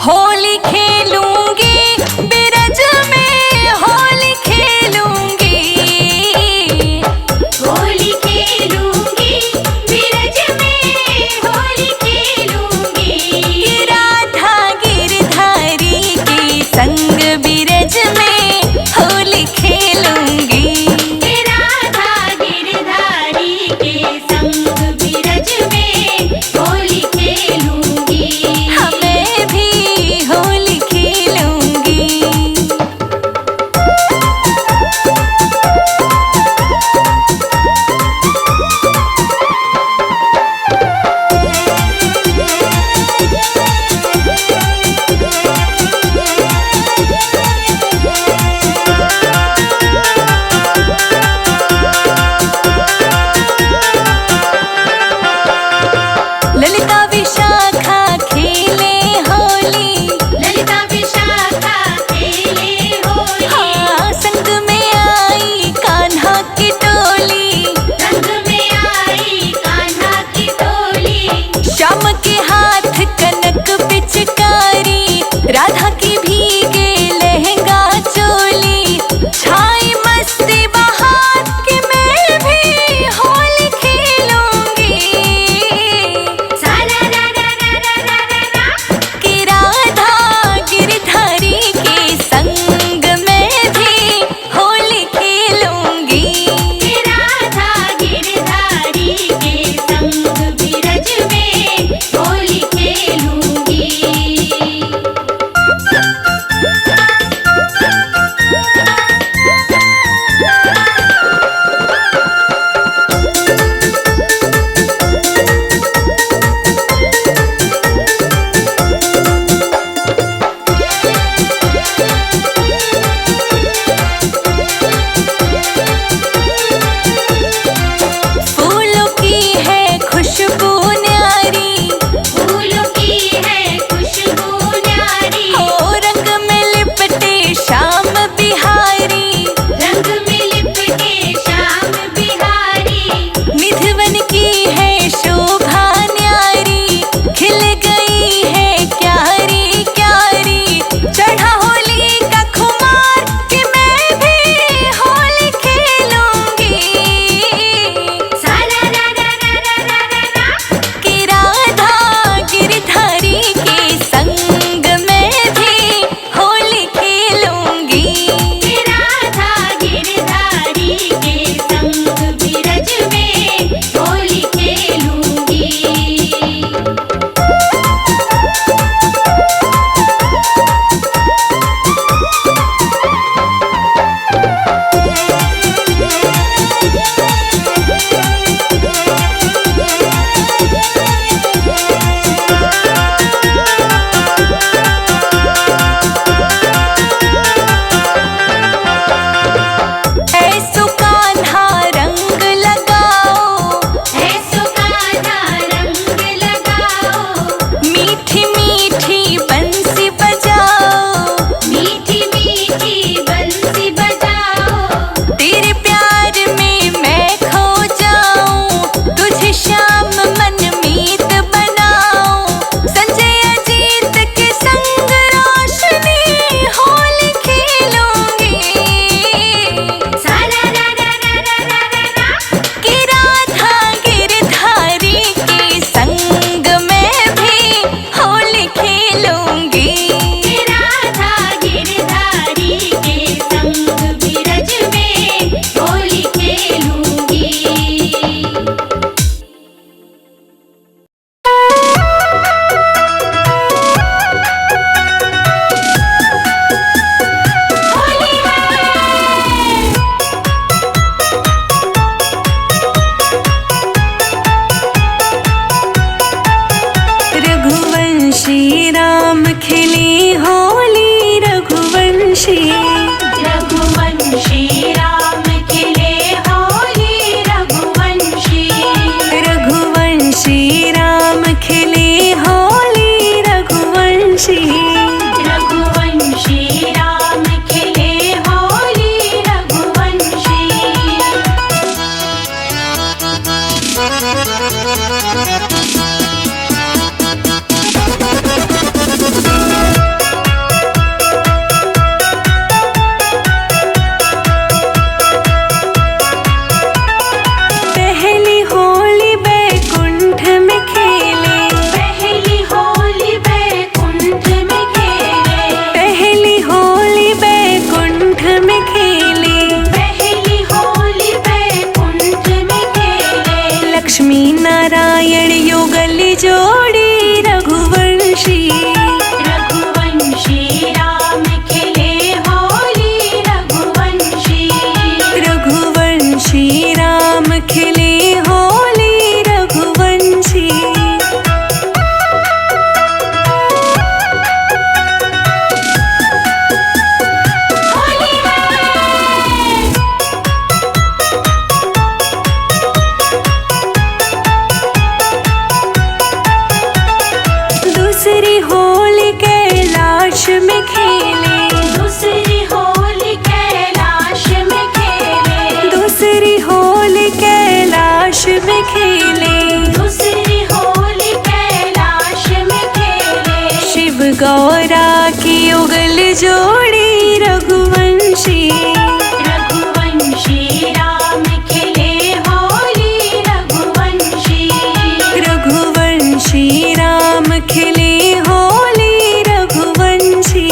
होली खेलूंगी बिरज में, होली खेलूंगी, होली खेलूंगी खेले, दूसरी होली कैलाश में खेले, दूसरी होली कैलाश में खेले, दूसरी होली कैलाश में खेले। शिव गौरा की युगल जोड़ी रघुवंशी, रघुवंशी राम खेले होली रघुवंशी, रघुवंशी राम खिले होली रघुवंशी।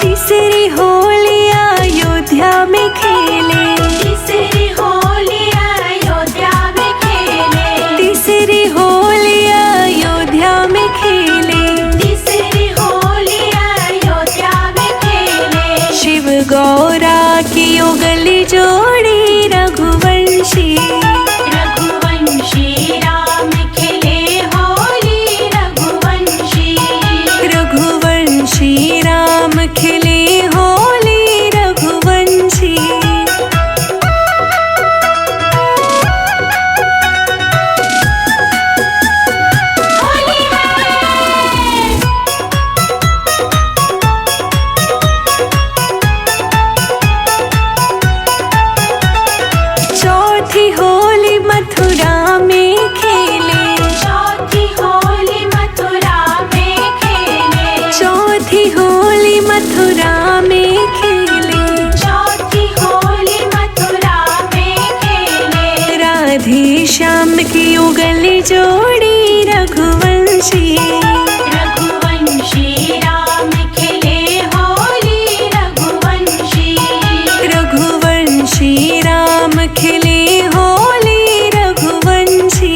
तीसरी होली अयोध्या में खेले, तीसरी होली अयोध्या में खेले, तीसरी होली अयोध्या में खेले, तीसरी होली अयोध्या में खेले। शिव गौरा की युगल जोड़ी रघुवंशी, रघुवंशी राम खेले होली रघुवंशी, रघुवंशी राम खिले होली रघुवंशी। होली है। चौथी होली मथुरा में खेले, चौथी होली मथुरा में खेले, चौथी होली मथुरा में खेले, चौथी होली मथुरा में खेले। राधे श्याम की युगल जोड़ी रघुवंशी, रघुवंशी राम खेले होली रघुवंशी, रघुवंशी राम खिले होली रघुवंशी।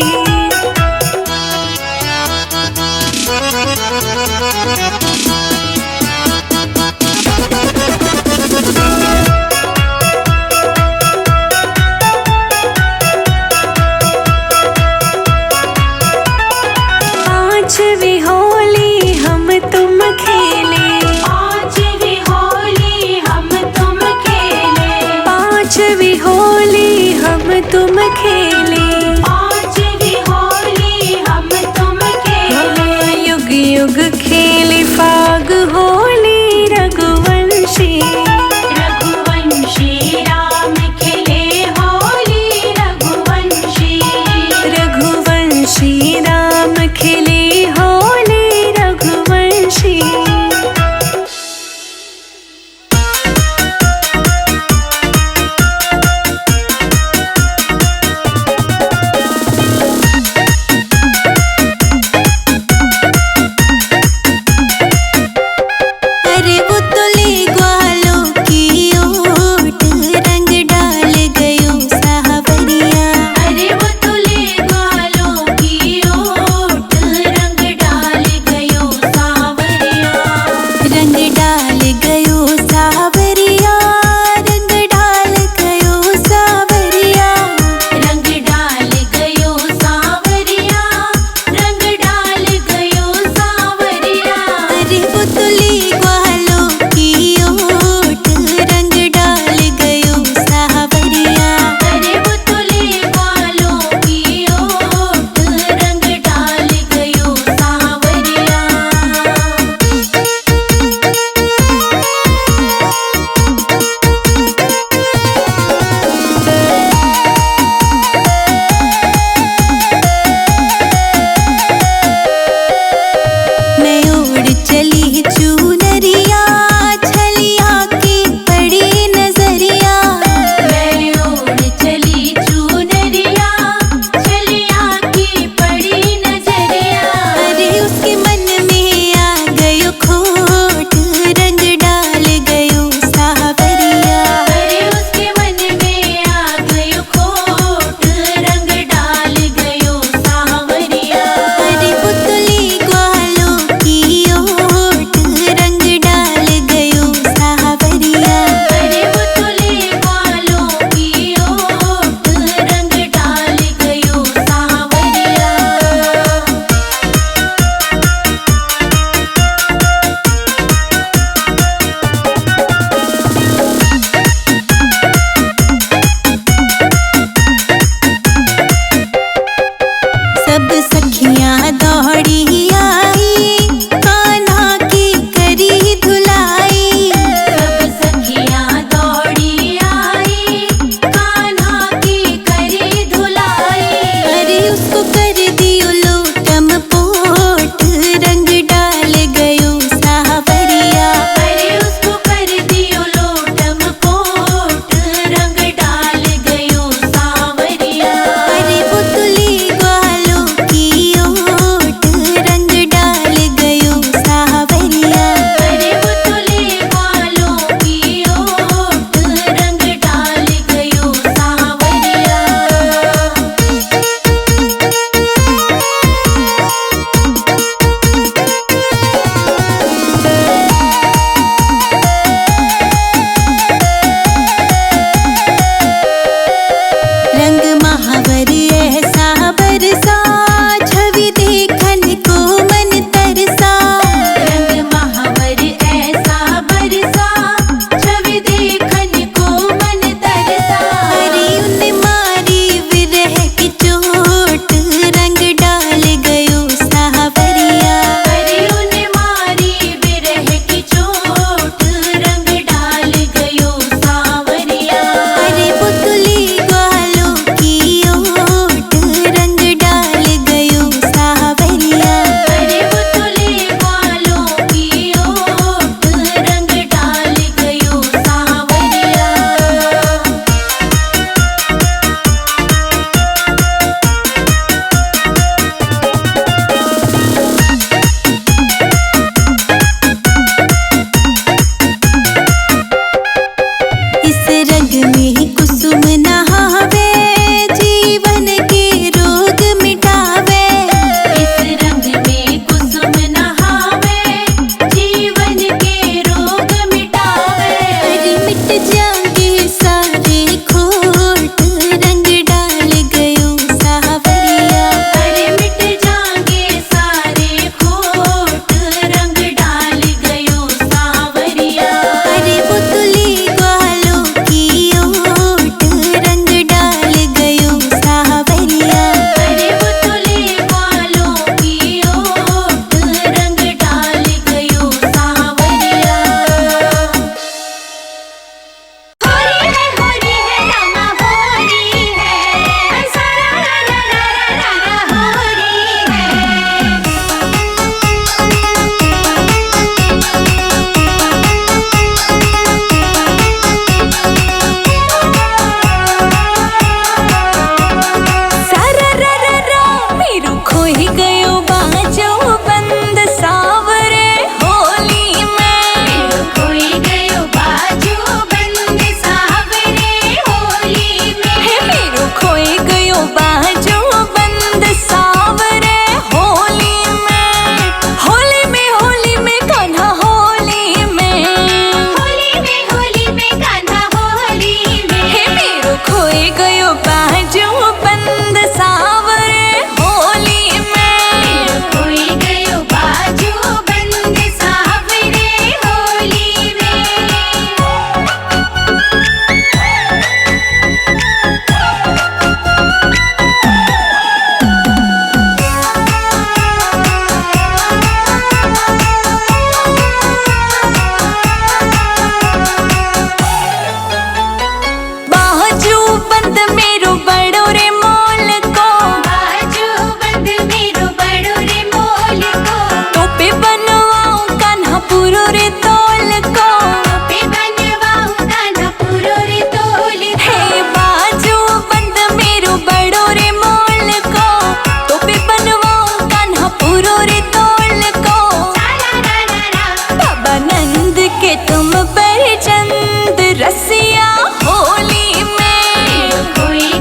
पांचवी होली हम तुम खेले, पांचवी होली हम तुम खेले, पांचवी होली हम तुम खेले, पांचवी होली हम तुम खेले। युग युग खेले फाग होली रघुवंशी, रघुवंशी राम खेले होली रघुवंशी, रघुवंशी राम खिले होली रघुवंशी। बंद मेरो बड़ो रे मोल को, बाजू बंद मेरो बड़ो रे मोल को, टोपे बनवाऊं कान्हा पूरो रे तोल को, पे बनवाऊं कान्हा पूरो रे तोल को। हे बाजू बंद मेरो बड़ो रे मोल को, टोपे बनवाऊं कान्हा पूरो रे तोल को। ला ला ला ला बाबा नंद के तुम पर चंद रसिया होली में, कोई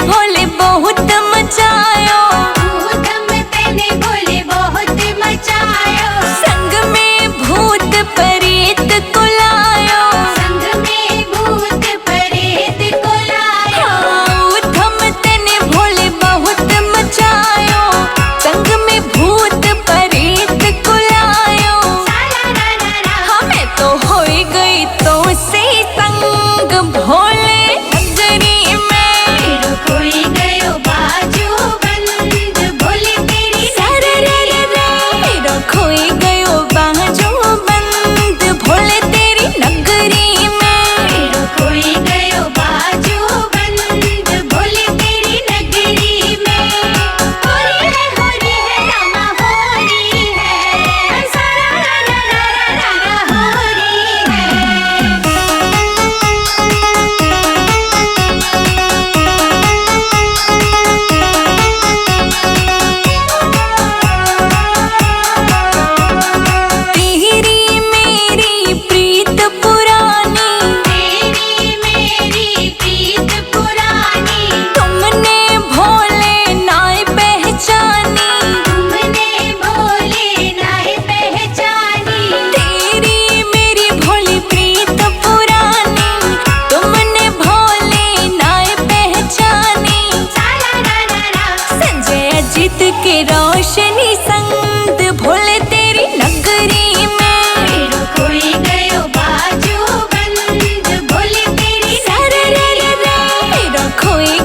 भोले बहुत मचायो, ऊधम तेने भोले बहुत मचायो, संग में भूत प्रेत को लायो, संग में भूत प्रेत को लायो, ऊधम तेने भोले बहुत मचायो, संग में भूत प्रेत को लायो। साला रा रा रा, हमें तो हो गई तो से संग भोले नगरी में, मेरो खोई गयो बाजू बंद भोले तेरी सारे रे रे रे, मेरा खोई गयो बाजू बंद भोले तेरी नगरी में। मेरो खोई गयो बाजू बंद भोले तेरी नगरी में। होरी है रामा होरी है, सारा रा रा रा रा रा होरी तेरी मेरी प्रीत पुरानी, तेरी मेरी प्रीत पुरानी, तुमने भोले नाय पहचानी, तुमने भोले नाय पहचानी। तेरी मेरी भोली प्रीत पुरानी, तुमने भोले नाय पहचानी। साला रा रा रा, संजय अजित के रोशनी संग भोले तेरी नगरी में, मेरो खोई गयो बाजू बंद भोले तेरी सारे रे रे रे, मेरा खोई